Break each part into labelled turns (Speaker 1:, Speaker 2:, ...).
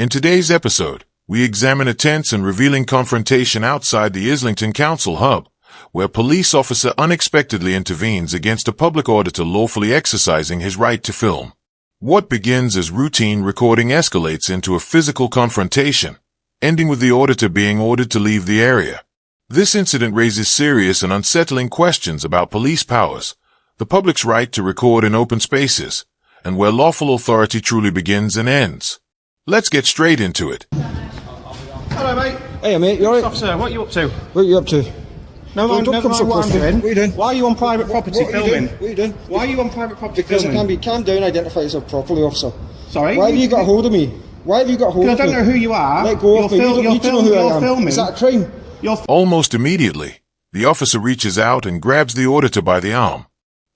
Speaker 1: In today's episode, we examine a tense and revealing confrontation outside the Islington Council hub, where a police officer unexpectedly intervenes against a public auditor lawfully exercising his right to film. What begins as routine recording escalates into a physical confrontation, ending with the auditor being ordered to leave the area. This incident raises serious and unsettling questions about police powers, the public's right to record in open spaces, and where lawful authority truly begins and ends. Let's get straight into it.
Speaker 2: Hello, mate.
Speaker 3: Hey, mate, you alright?
Speaker 2: Officer, what are you up to?
Speaker 3: What are you up to?
Speaker 2: No,
Speaker 3: Don't
Speaker 2: never
Speaker 3: come so
Speaker 2: mind what
Speaker 3: close
Speaker 2: I'm
Speaker 3: to me.
Speaker 2: doing.
Speaker 3: What are you doing?
Speaker 2: Why are you on private property filming?
Speaker 3: What are you doing?
Speaker 2: Why are you on private property
Speaker 3: Because
Speaker 2: filming?
Speaker 3: I can be calm down, identify yourself properly, officer.
Speaker 2: Sorry?
Speaker 3: Why have you got a hold of me? Why have you got a hold of me?
Speaker 2: I don't know who you are.
Speaker 3: Let go of me. You don't need to know who I am.
Speaker 2: Filming.
Speaker 3: Is that a crime?
Speaker 1: Almost immediately, the officer reaches out and grabs the auditor by the arm.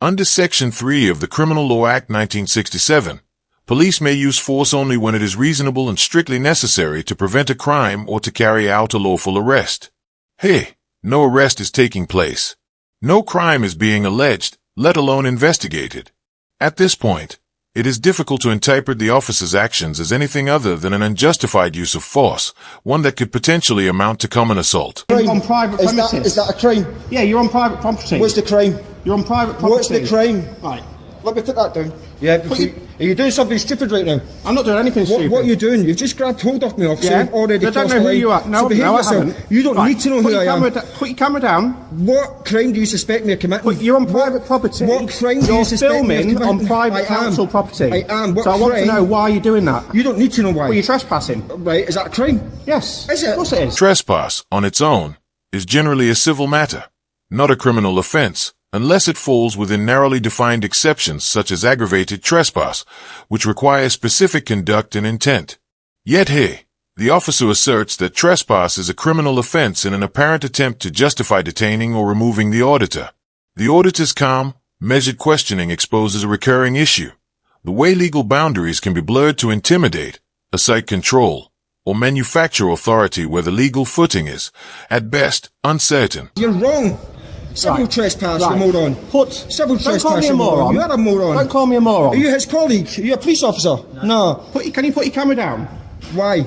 Speaker 1: Under Section 3 of the Criminal Law Act 1967, police may use force only when it is reasonable and strictly necessary to prevent a crime or to carry out a lawful arrest. Hey, no arrest is taking place. No crime is being alleged, let alone investigated. At this point, it is difficult to interpret the officer's actions as anything other than an unjustified use of force, one that could potentially amount to common assault.
Speaker 2: On private premises.
Speaker 3: Is that a crime?
Speaker 2: Yeah, you're on private property.
Speaker 3: What's the crime?
Speaker 2: You're on private property.
Speaker 3: What's the crime?
Speaker 2: Right.
Speaker 3: Let me put that down. Yeah, are you doing something stupid right now?
Speaker 2: I'm not doing anything stupid.
Speaker 3: What are you doing? You've just grabbed hold of me, officer.
Speaker 2: Yeah.
Speaker 3: You've already
Speaker 2: I don't
Speaker 3: crossed
Speaker 2: know
Speaker 3: the
Speaker 2: who
Speaker 3: line.
Speaker 2: you are. No,
Speaker 3: So behave
Speaker 2: I
Speaker 3: yourself.
Speaker 2: haven't.
Speaker 3: You don't need to know who I am.
Speaker 2: Put your camera down.
Speaker 3: What crime do you suspect me of committing?
Speaker 2: But you're on private property.
Speaker 3: What crime do you suspect me of
Speaker 2: filming
Speaker 3: committing?
Speaker 2: on private council property.
Speaker 3: I am. What
Speaker 2: so I want to
Speaker 3: crime?
Speaker 2: know why you're doing that.
Speaker 3: You don't need to know why.
Speaker 2: Well, you're trespassing.
Speaker 3: Right, is that a crime?
Speaker 2: Yes.
Speaker 3: Is it?
Speaker 2: Of course it is.
Speaker 1: Trespass, on its own, is generally a civil matter, not a criminal offense, unless it falls within narrowly defined exceptions such as aggravated trespass, which require specific conduct and intent. Yet here, the officer asserts that trespass is a criminal offense in an apparent attempt to justify detaining or removing the auditor. The auditor's calm, measured questioning exposes a recurring issue: the way legal boundaries can be blurred to intimidate, assert control, or manufacture authority where the legal footing is, at best, uncertain.
Speaker 3: You're wrong. Civil trespass, you moron. Civil trespass,
Speaker 2: don't call me a moron.
Speaker 3: You are a moron.
Speaker 2: Don't call me a moron.
Speaker 3: Are you his colleague? Are you a police officer? No.
Speaker 2: Can you put your camera down?
Speaker 3: Why?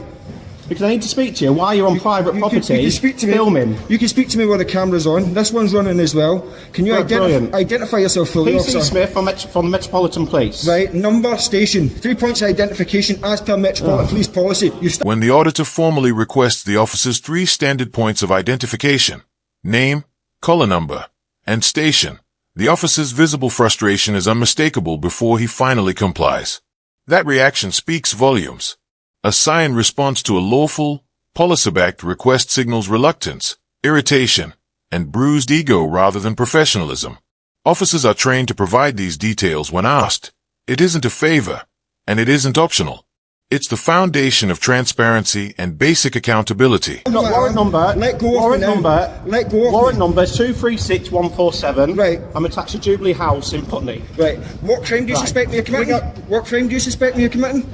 Speaker 2: Because I need to speak to you. Why you're on private property
Speaker 3: you can speak to me.
Speaker 2: filming?
Speaker 3: You can speak to me while the camera's on. This one's running as well. Can you identify yourself fully,
Speaker 2: PC
Speaker 3: officer?
Speaker 2: Smith from the Metropolitan Police.
Speaker 3: Right, number, station. 3 points of identification as per Metropolitan Police policy.
Speaker 1: When the auditor formally requests the officer's 3 standard points of identification, name, color number, and station, the officer's visible frustration is unmistakable before he finally complies. That reaction speaks volumes. A sigh in response to a lawful, policy-backed request signals reluctance, irritation, and bruised ego rather than professionalism. Officers are trained to provide these details when asked. It isn't a favor, and it isn't optional. It's the foundation of transparency and basic accountability.
Speaker 2: I've got warrant number.
Speaker 3: Let go of
Speaker 2: warrant
Speaker 3: me now.
Speaker 2: number.
Speaker 3: Let go of
Speaker 2: warrant
Speaker 3: me.
Speaker 2: number 236147.
Speaker 3: Right.
Speaker 2: I'm attached to Jubilee House in Putney.
Speaker 3: Right. What crime do you suspect me of committing? What crime do you suspect me of committing?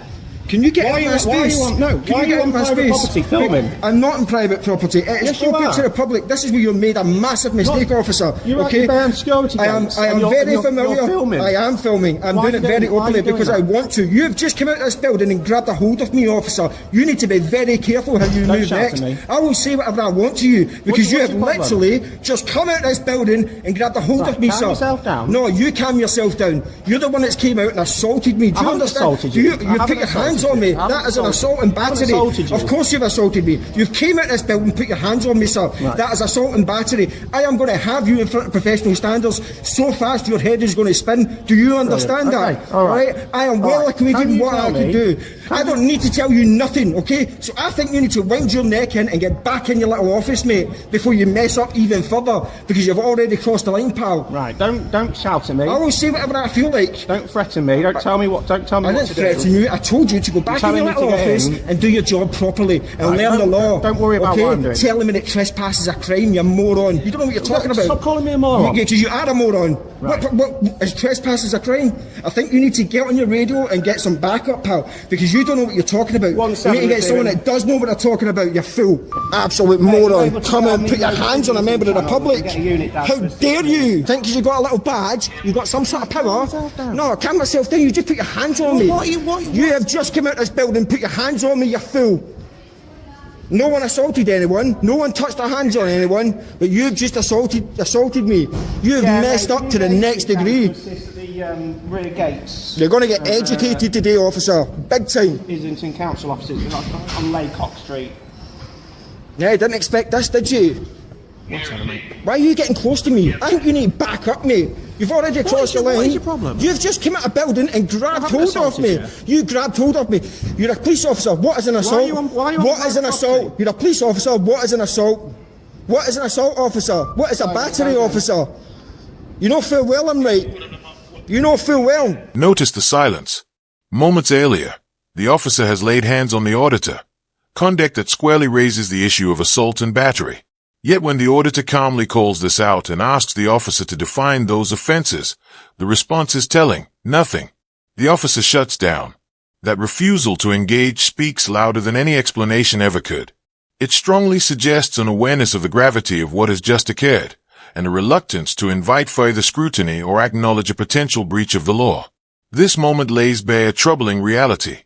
Speaker 3: Can you get in my space?
Speaker 2: Why are you on private property filming?
Speaker 3: I'm not on private property. It's open to the public. This is where you made a massive mistake, officer.
Speaker 2: You're
Speaker 3: okay?
Speaker 2: behind security
Speaker 3: I am
Speaker 2: gates
Speaker 3: very familiar.
Speaker 2: You're filming.
Speaker 3: I am filming. I'm doing it very openly because I want to. You've just come out of this building and grabbed a hold of me, officer. You need to be very careful how you move next. I will say whatever I want to you because you have literally just come out of this building and grabbed a hold of me, sir.
Speaker 2: Calm yourself down.
Speaker 3: No, you calm yourself down. You're the one that's came out and assaulted me. Do you understand? You put your hands on me. That is an assault and battery. Of course you've assaulted me. You've came out of this building and put your hands on me, sir. Right. That is assault and battery. I am going to have you in front of professional standards so fast your head is going to spin. Do you understand that?
Speaker 2: All right.
Speaker 3: I am well acquainted with what I can do. I don't need to tell you nothing, okay? So I think you need to wind your neck in and get back in your little office, mate, before you mess up even further, because you've already crossed the line, pal.
Speaker 2: Right, don't shout at me.
Speaker 3: I will say whatever I feel like.
Speaker 2: Don't threaten me. Don't tell me what to do.
Speaker 3: I didn't threaten you. I told you to go back in your little office and do your job properly and learn the law.
Speaker 2: Don't worry about what I'm doing.
Speaker 3: Telling me that trespass is a crime, you moron. You don't know what you're talking about.
Speaker 2: Stop calling me a moron.
Speaker 3: Because you are a moron.
Speaker 2: Right.
Speaker 3: What is trespass is a crime? I think you need to get on your radio and get some backup, pal, because you don't know what you're talking about. You need to get someone that does know what they're talking about, you fool. Absolute moron. Come and put your hands on a member of the public. How dare you? Think because you got a little badge, you got some sort of power? No, calm myself down. You just put your hands on me. You have just came out of this building and put your hands on me, you fool. No one assaulted anyone, no one touched their hands on anyone, but you've just assaulted me. You've messed up to the next degree.
Speaker 2: The rear gates.
Speaker 3: You're going to get educated today, officer. Big time.
Speaker 2: Islington Council offices on Laycock Street.
Speaker 3: Yeah, I didn't expect this, did you? Why are you getting close to me? I think you need to back up, mate. You've already crossed your line.
Speaker 2: What is your problem?
Speaker 3: You've just come out of a building and grabbed hold of me. You grabbed hold of me. You're a police officer. What is an assault? What is an assault? You're a police officer. What is an assault? What is an assault officer? What is a battery officer? You know full well I'm right. You know full well.
Speaker 1: Notice the silence. Moments earlier, the officer has laid hands on the auditor. Conduct that squarely raises the issue of assault and battery. Yet when the auditor calmly calls this out and asks the officer to define those offenses, the response is telling: nothing. The officer shuts down. That refusal to engage speaks louder than any explanation ever could. It strongly suggests an awareness of the gravity of what has just occurred, and a reluctance to invite further scrutiny or acknowledge a potential breach of the law. This moment lays bare a troubling reality: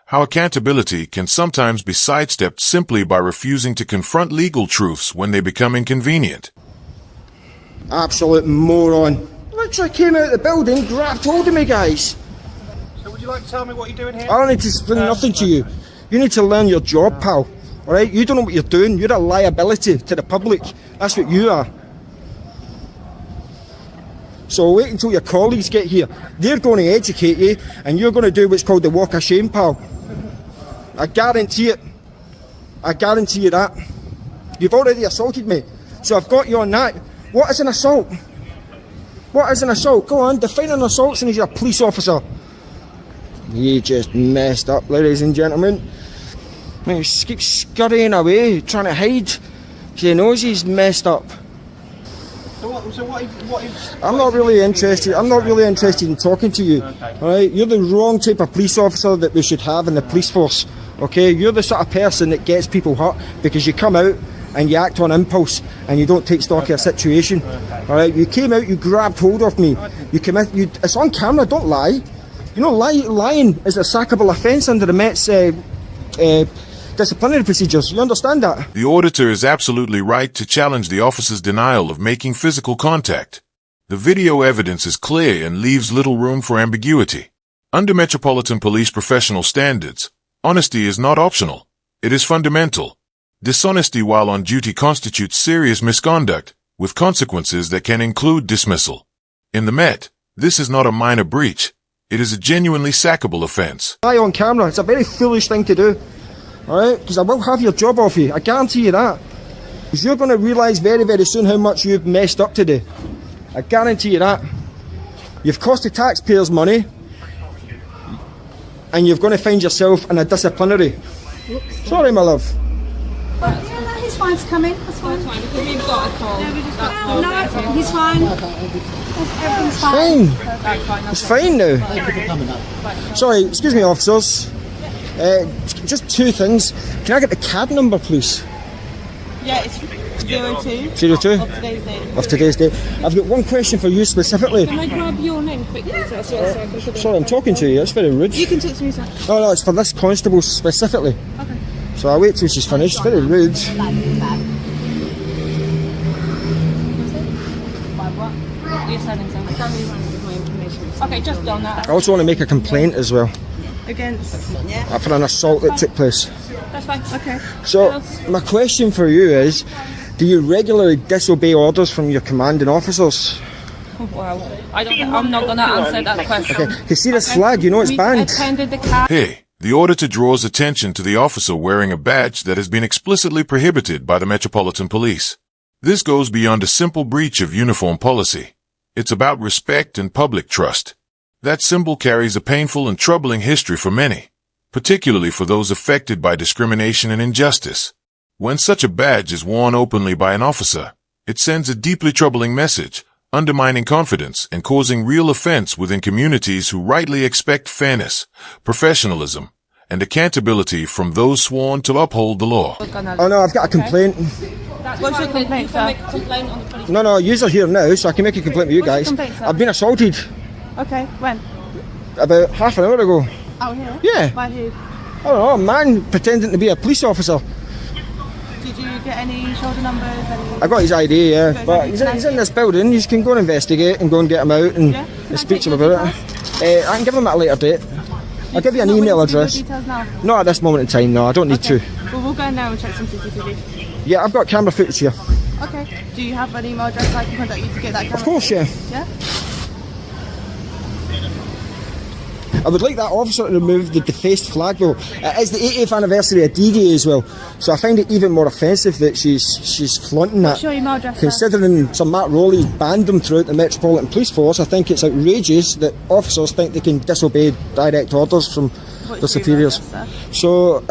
Speaker 1: how accountability can sometimes be sidestepped simply by refusing to confront legal truths when they become inconvenient.
Speaker 3: Absolute moron. Literally came out of the building, grabbed hold of me, guys.
Speaker 2: So would you like to tell me what you're doing here?
Speaker 3: I don't need to explain nothing to you. You need to learn your job, pal. Alright? You don't know what you're doing. You're a liability to the public. That's what you are. So wait until your colleagues get here. They're going to educate you, and you're going to do what's called the walk of shame, pal. I guarantee it. I guarantee you that. You've already assaulted me, so I've got you on that. What is an assault? What is an assault? Go on, define an assault since you're a police officer. You just messed up, ladies and gentlemen. He keeps scurrying away, trying to hide, because he knows he's messed up. I'm not really interested. I'm not really interested in talking to you.
Speaker 2: Okay.
Speaker 3: All right, you're the wrong type of police officer that we should have in the police force. Okay, you're the sort of person that gets people hurt because you come out and you act on impulse and you don't take stock of a situation. All right, you came out, you grabbed hold of me. You came out. It's on camera. Don't lie. You know, lying is a sackable offence under the Met's disciplinary procedures. You understand that?
Speaker 1: The auditor is absolutely right to challenge the officer's denial of making physical contact. The video evidence is clear and leaves little room for ambiguity. Under Metropolitan Police professional standards, honesty is not optional. It is fundamental. Dishonesty while on duty constitutes serious misconduct, with consequences that can include dismissal. In the Met, this is not a minor breach. It is a genuinely sackable offence.
Speaker 3: Lie on camera. It's a very foolish thing to do. Alright, because I will have your job off you, I guarantee you that. Because you're going to realise very, very soon how much you've messed up today. I guarantee you that. You've cost the taxpayers money, and you're going to find yourself in a disciplinary. Sorry, my love.
Speaker 4: Yeah, no, he's fine to come in. That's fine.
Speaker 5: That's fine, because we've got a call.
Speaker 4: No, he's fine. Everything's fine.
Speaker 3: Fine. It's fine now. Sorry, excuse me, officers. Just two things. Can I get the card number, please?
Speaker 5: Yeah, it's 02.
Speaker 3: 02?
Speaker 5: Of today's date.
Speaker 3: Of today's date. I've got one question for you specifically.
Speaker 5: Can I grab your name quickly?
Speaker 3: Sorry, I'm talking to you. That's very rude.
Speaker 5: You can talk to me, sir.
Speaker 3: No, it's for this constable specifically.
Speaker 5: Okay.
Speaker 3: So I'll wait till she's finished. It's very rude.
Speaker 5: You're sending something. I can't really with my information. Okay, just done that.
Speaker 3: I also want to make a complaint as well
Speaker 5: Against,
Speaker 3: for an assault that took place.
Speaker 5: That's fine. Okay.
Speaker 3: So my question for you is, do you regularly disobey orders from your commanding officers?
Speaker 5: Wow. I'm not going to answer that question.
Speaker 3: Okay, you see this flag, you know it's banned.
Speaker 5: We attended the car.
Speaker 1: Hey, the auditor draws attention to the officer wearing a badge that has been explicitly prohibited by the Metropolitan Police. This goes beyond a simple breach of uniform policy. It's about respect and public trust. That symbol carries a painful and troubling history for many, particularly for those affected by discrimination and injustice. When such a badge is worn openly by an officer, it sends a deeply troubling message, undermining confidence and causing real offense within communities who rightly expect fairness, professionalism, and accountability from those sworn to uphold the law.
Speaker 3: Oh no, I've got a complaint.
Speaker 5: What's your complaint, sir? You can make a complaint on the police.
Speaker 3: No, yous are here now, so I can make a complaint with you
Speaker 5: What's
Speaker 3: guys.
Speaker 5: your complaint, sir?
Speaker 3: I've been assaulted
Speaker 5: Okay, when?
Speaker 3: about half an hour ago.
Speaker 5: Out here?
Speaker 3: Yeah.
Speaker 5: By who?
Speaker 3: I don't know, a man pretending to be a police officer.
Speaker 5: Did you get any shoulder numbers?
Speaker 3: I got his ID, yeah.
Speaker 5: Got his
Speaker 3: But
Speaker 5: ID.
Speaker 3: he's in this building. You can go and investigate and go and get him out and,
Speaker 5: Yeah? Can I
Speaker 3: speak
Speaker 5: take
Speaker 3: to him
Speaker 5: your
Speaker 3: about it. I can give him at a later date. I'll give you an
Speaker 5: Not
Speaker 3: email
Speaker 5: willing to give
Speaker 3: address.
Speaker 5: your details now?
Speaker 3: Not at this moment in time, no. I don't need
Speaker 5: Okay.
Speaker 3: to.
Speaker 5: Well, we'll go in there and check some CCTV.
Speaker 3: Yeah, I've got camera footage here.
Speaker 5: Okay. Do you have an email address so I can contact you to get that camera?
Speaker 3: Of course, yeah.
Speaker 5: Yeah?
Speaker 3: I would like that officer to remove the defaced flag though. It is the 80th anniversary of D-Day as well, so I find it even more offensive that she's flaunting
Speaker 5: What's
Speaker 3: that.
Speaker 5: your email address?
Speaker 3: Considering Sir Matt Rowley banned them throughout the Metropolitan Police Force, I think it's outrageous that officers think they can disobey direct orders from their superiors. So,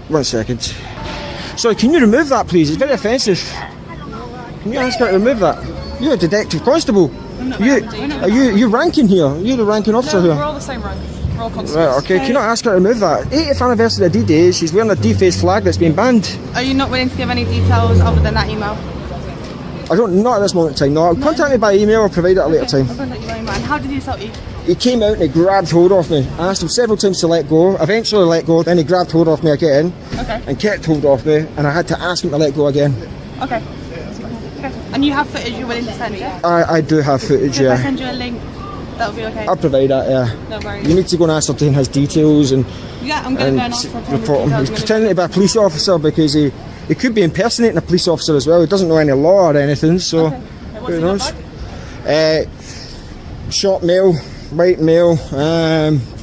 Speaker 3: one second. Sorry, can you remove that please? It's very offensive. Can you ask her to remove that? You're a detective constable. You ranking here? You're the ranking officer here.
Speaker 5: We're all the same rank. We're all constables.
Speaker 3: Right, okay, can you not ask her to remove that? 80th anniversary of D-Day, she's wearing a defaced flag that's been banned.
Speaker 5: Are you not willing to give any details other than that email?
Speaker 3: Not at this moment in time, no. Contact me by email or provide it at a later time.
Speaker 5: I'll contact you by email. And how did he assault you?
Speaker 3: He came out and he grabbed hold of me. I asked him several times to let go, eventually let go, then he grabbed hold of me again and kept hold of me, and I had to ask him to let go again.
Speaker 5: Okay. And you have footage you're willing to send, yeah?
Speaker 3: I do have footage,
Speaker 5: If I
Speaker 3: yeah.
Speaker 5: send you a link, that'll be okay?
Speaker 3: I'll provide that, yeah.
Speaker 5: No worries.
Speaker 3: You need to go and ascertain his details and
Speaker 5: Yeah, I'm going to go and ask for
Speaker 3: report him. He's
Speaker 5: details.
Speaker 3: pretending to be a police officer because he could be impersonating a police officer as well. He doesn't know any law or anything, so
Speaker 5: What's
Speaker 3: who
Speaker 5: in your
Speaker 3: knows?
Speaker 5: bag?
Speaker 3: Short male, white male,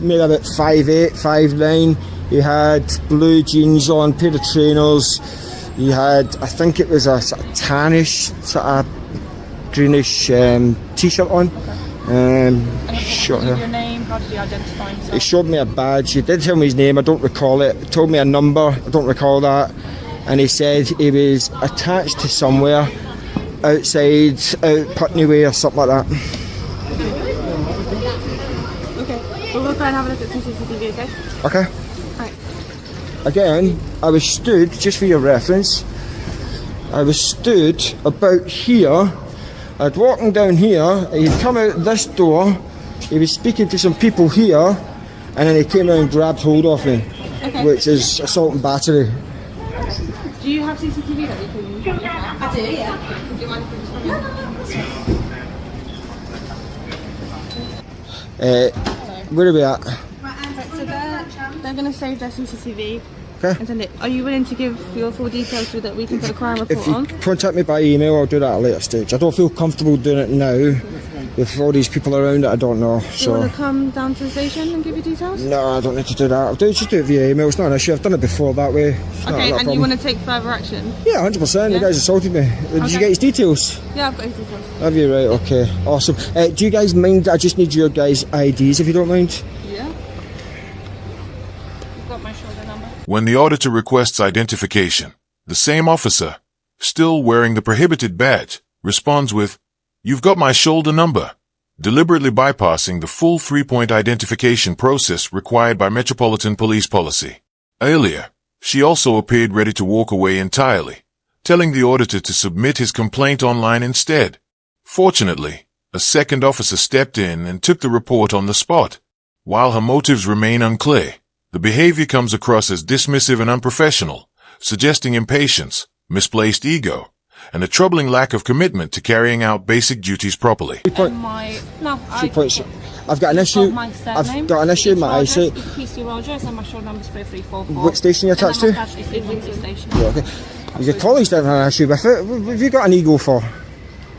Speaker 3: maybe about 5'8", 5'9". He had blue jeans on, pair of trainers. He had, I think it was a sort of tannish, sort of greenish t-shirt on. Short
Speaker 5: Did
Speaker 3: hair.
Speaker 5: your name? How did he identify
Speaker 3: He
Speaker 5: himself?
Speaker 3: showed me a badge. He did tell me his name. I don't recall it. He told me a number. I don't recall that. And he said he was attached to somewhere outside, out Putney Way or something like that.
Speaker 5: Okay. Well, we'll go and have a look at some CCTV, okay?
Speaker 3: Okay.
Speaker 5: Right.
Speaker 3: Again, I was stood, just for your reference, I was stood about here. I'd walking down here, he'd come out this door, he was speaking to some people here, and then he came out and grabbed hold of me, which is assault and battery.
Speaker 5: Do you have CCTV that you can look at? I do, yeah. Do you mind if we just
Speaker 3: Where are we at?
Speaker 5: So they're going to save their CCTV
Speaker 3: Okay.
Speaker 5: and send it. Are you willing to give your full details so that we can put a crime
Speaker 3: If
Speaker 5: report
Speaker 3: you
Speaker 5: on?
Speaker 3: contact me by email, I'll do that at a later stage. I don't feel comfortable doing it now with all these people around that I don't know.
Speaker 5: Do you
Speaker 3: So
Speaker 5: want to come down to the station and give your details?
Speaker 3: no, I don't need to do that. Just do it via email. It's not an issue. I've done it before that way. It's not
Speaker 5: Okay,
Speaker 3: a
Speaker 5: and you
Speaker 3: problem.
Speaker 5: want to take further action?
Speaker 3: Yeah, 100%.
Speaker 5: Yeah?
Speaker 3: The guys assaulted me. Did you
Speaker 5: Okay.
Speaker 3: get his details?
Speaker 5: Yeah, I've got his details.
Speaker 3: Have you? Right, okay. Awesome. Do you guys mind? I just need your guys' IDs if you don't mind.
Speaker 5: Yeah. You've got my shoulder number.
Speaker 1: When the auditor requests identification, the same officer, still wearing the prohibited badge, responds with, "You've got my shoulder number," deliberately bypassing the full three-point identification process required by Metropolitan Police policy. Earlier, she also appeared ready to walk away entirely, telling the auditor to submit his complaint online instead. Fortunately, a second officer stepped in and took the report on the spot. While her motives remain unclear, the behavior comes across as dismissive and unprofessional, suggesting impatience, misplaced ego, and a troubling lack of commitment to carrying out basic duties properly.
Speaker 3: I've got an issue.
Speaker 5: My surname.
Speaker 3: I've got an issue with my eyesight.
Speaker 5: PC Rogers and my shoulder number is 3344.
Speaker 3: What station are you attached to?
Speaker 5: And I'm attached to Islington Station.
Speaker 3: Yeah, okay. Your colleagues don't have an issue with it. What have you got an ego for?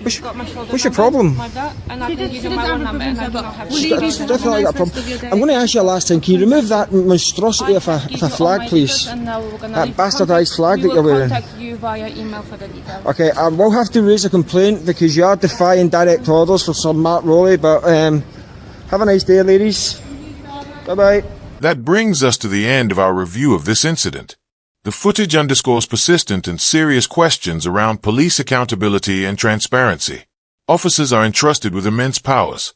Speaker 5: You've got my shoulder
Speaker 3: What's your
Speaker 5: number,
Speaker 3: problem?
Speaker 5: My that, and I can give you my one number and I do not have
Speaker 3: That's definitely got a problem. I'm going to ask you a last time. Can you remove that monstrosity of a flag, please? That bastardised flag that you're wearing.
Speaker 5: We will contact you via email for the details.
Speaker 3: Okay, I will have to raise a complaint because you are defying direct orders for Sir Matt Rowley, but have a nice day, ladies. Bye-bye.
Speaker 1: That brings us to the end of our review of this incident. The footage underscores persistent and serious questions around police accountability and transparency. Officers are entrusted with immense powers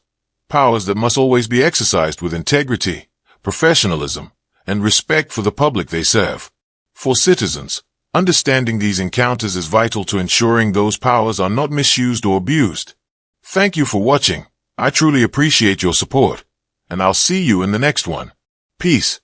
Speaker 1: that must always be exercised with integrity, professionalism, and respect for the public they serve. For citizens, understanding these encounters is vital to ensuring those powers are not misused or abused. Thank you for watching. I truly appreciate your support, and I'll see you in the next one. Peace.